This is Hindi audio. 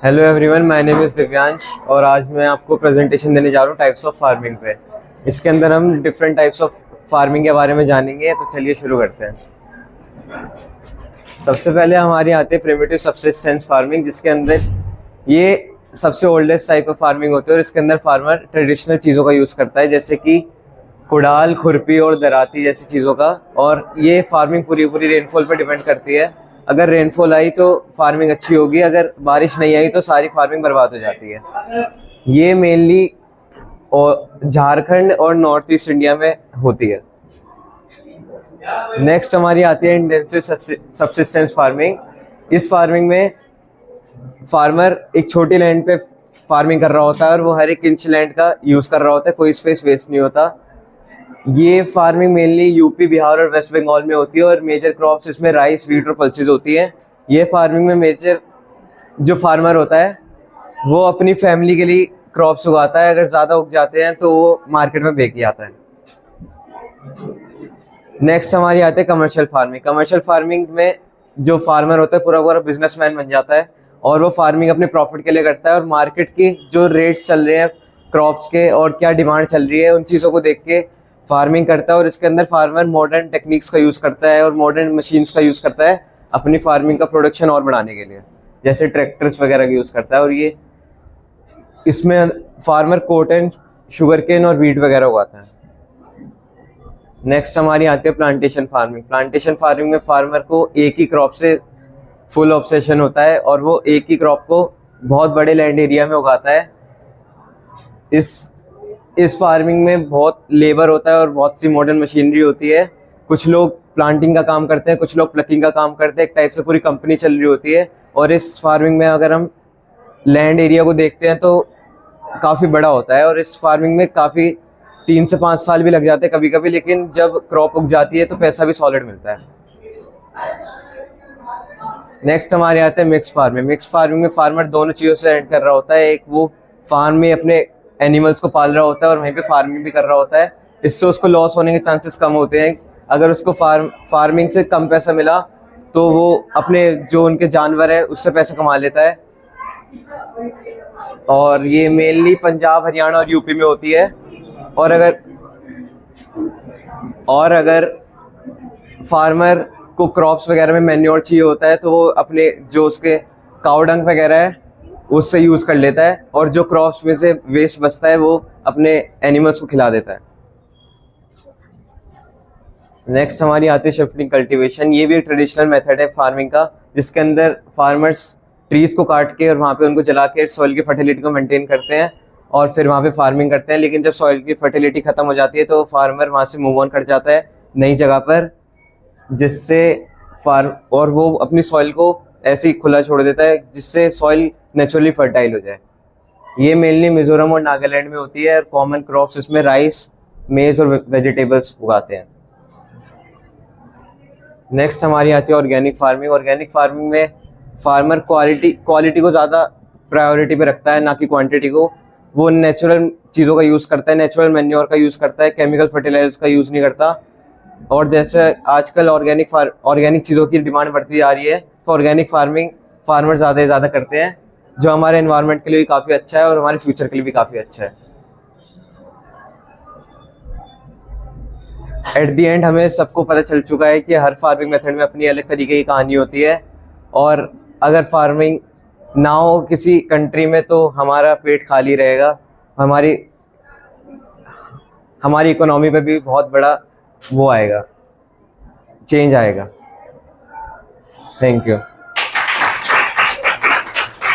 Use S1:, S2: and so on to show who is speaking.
S1: Hello everyone, my name is Divyansh और आज मैं आपको प्रेजेंटेशन देने जा रहा हूँ टाइप्स ऑफ फार्मिंग पे। इसके अंदर हम डिफरेंट टाइप्स ऑफ फार्मिंग के बारे में जानेंगे, तो चलिए शुरू करते हैं। सबसे पहले हमारी आती है प्रिमिटिव सब्सिस्टेंस फार्मिंग, जिसके अंदर ये सबसे ओल्डेस्ट टाइप ऑफ फार्मिंग होती है और इसके अंदर फार्मर ट्रेडिशनल चीज़ों का यूज़ करता है, जैसे कि कुड़ाल, खुरपी और दराती जैसी चीज़ों का। और ये फार्मिंग पूरी रेनफॉल पर डिपेंड करती है। अगर रेनफॉल आई तो फार्मिंग अच्छी होगी, अगर बारिश नहीं आई तो सारी फार्मिंग बर्बाद हो जाती है। ये मेनली और झारखंड और नॉर्थ ईस्ट इंडिया में होती है। नेक्स्ट हमारी आती है इंटेंसिव सब्सिस्टेंस फार्मिंग। इस फार्मिंग में फार्मर एक छोटी लैंड पे फार्मिंग कर रहा होता है और वो हर एक इंच लैंड का यूज़ कर रहा होता है, कोई स्पेस वेस्ट नहीं होता। ये फार्मिंग मेनली यूपी, बिहार और वेस्ट बंगाल में होती है और मेजर क्रॉप्स इसमें राइस, वीट और पल्सेस होती है। ये फार्मिंग में मेजर जो फार्मर होता है वो अपनी फैमिली के लिए क्रॉप्स उगाता है। अगर ज़्यादा उग जाते हैं तो वो मार्केट में बेच आता है। नेक्स्ट हमारी आती है कमर्शियल फार्मिंग। कमर्शियल फार्मिंग में जो फार्मर होता है पूरा बिजनेसमैन बन जाता है और वो फार्मिंग अपने प्रॉफिट के लिए करता है और मार्केट के जो रेट्स चल रहे हैं क्रॉप्स के और क्या डिमांड चल रही है उन चीज़ों को देख के फार्मिंग करता है। और इसके अंदर फार्मर मॉडर्न टेक्निक्स का यूज़ करता है और मॉडर्न मशीन्स का यूज़ करता है अपनी फार्मिंग का प्रोडक्शन और बढ़ाने के लिए, जैसे ट्रैक्टर्स वगैरह का यूज़ करता है। और ये इसमें फार्मर कॉटन, शुगर केन और वीट वगैरह उगाता है। नेक्स्ट हमारी आती है प्लांटेशन फार्मिंग। प्लांटेशन फार्मिंग में फार्मर को एक ही क्रॉप से फुल ऑब्सेशन होता है और वो एक ही क्रॉप को बहुत बड़े लैंड एरिया में उगाता है। इस फार्मिंग में बहुत लेबर होता है और बहुत सी मॉडर्न मशीनरी होती है। कुछ लोग प्लांटिंग का काम करते हैं, कुछ लोग प्लकिंग का काम करते हैं। एक टाइप से पूरी कंपनी चल रही होती है। और इस फार्मिंग में अगर हम लैंड एरिया को देखते हैं तो काफ़ी बड़ा होता है और इस फार्मिंग में काफ़ी 3 से 5 साल भी लग जाते हैं कभी कभी, लेकिन जब क्रॉप उग जाती है तो पैसा भी सॉलिड मिलता है। नेक्स्ट हमारे आते हैं मिक्स फार्मिंग। मिक्स फार्मिंग में फार्मर दोनों चीज़ों से एंड कर रहा होता है। एक वो फार्म में अपने एनिमल्स को पाल रहा होता है और वहीं पे फार्मिंग भी कर रहा होता है। इससे उसको लॉस होने के चांसेस कम होते हैं। अगर उसको फार्मिंग से कम पैसा मिला तो वो अपने जो उनके जानवर है उससे पैसा कमा लेता है। और ये मेनली पंजाब, हरियाणा और यूपी में होती है। और अगर फार्मर को क्रॉप्स वगैरह में मैन्योर चाहिए होता है तो वो अपने जो उसके काऊ डंग वगैरह है उससे यूज़ कर लेता है और जो क्रॉप्स में से वेस्ट बचता है वो अपने एनिमल्स को खिला देता है। नेक्स्ट हमारी आती है शिफ्टिंग कल्टीवेशन। ये भी एक ट्रेडिशनल मेथड है फार्मिंग का, जिसके अंदर फार्मर्स ट्रीज़ को काट के और वहाँ पे उनको जला के सॉइल की फर्टिलिटी को मेंटेन करते हैं और फिर वहाँ पे फार्मिंग करते हैं। लेकिन जब सॉइल की फर्टिलिटी ख़त्म हो जाती है तो फार्मर वहाँ से मूव ऑन कर जाता है नई जगह पर, जिससे और वो अपनी सॉइल को ऐसे ही खुला छोड़ देता है जिससे सॉइल नेचुरली फर्टाइल हो जाए। ये मेनली मिजोरम और नागालैंड में होती है और कॉमन क्रॉप्स इसमें राइस, मेज और वेजिटेबल्स उगाते हैं। नेक्स्ट हमारी आती है ऑर्गेनिक फार्मिंग। ऑर्गेनिक फार्मिंग में फार्मर क्वालिटी को ज़्यादा प्रायोरिटी पे रखता है, ना कि क्वांटिटी को। वो नेचुरल चीज़ों का यूज़ करता है, नेचुरल मैन्योर का यूज़ करता है, केमिकल फर्टिलाइजर्स का यूज़ नहीं करता। और जैसे आजकल ऑर्गेनिक चीज़ों की डिमांड बढ़ती जा रही है तो ऑर्गेनिक फार्मिंग फार्मर ज़्यादा से ज़्यादा करते हैं, जो हमारे एनवायरनमेंट के लिए भी काफ़ी अच्छा है और हमारे फ्यूचर के लिए भी काफ़ी अच्छा है। एट दी एंड हमें सबको पता चल चुका है कि हर फार्मिंग मेथड में अपनी अलग तरीके की कहानी होती है और अगर फार्मिंग ना हो किसी कंट्री में तो हमारा पेट खाली रहेगा, हमारी इकोनॉमी पे भी बहुत बड़ा वो आएगा, चेंज आएगा। Thank you.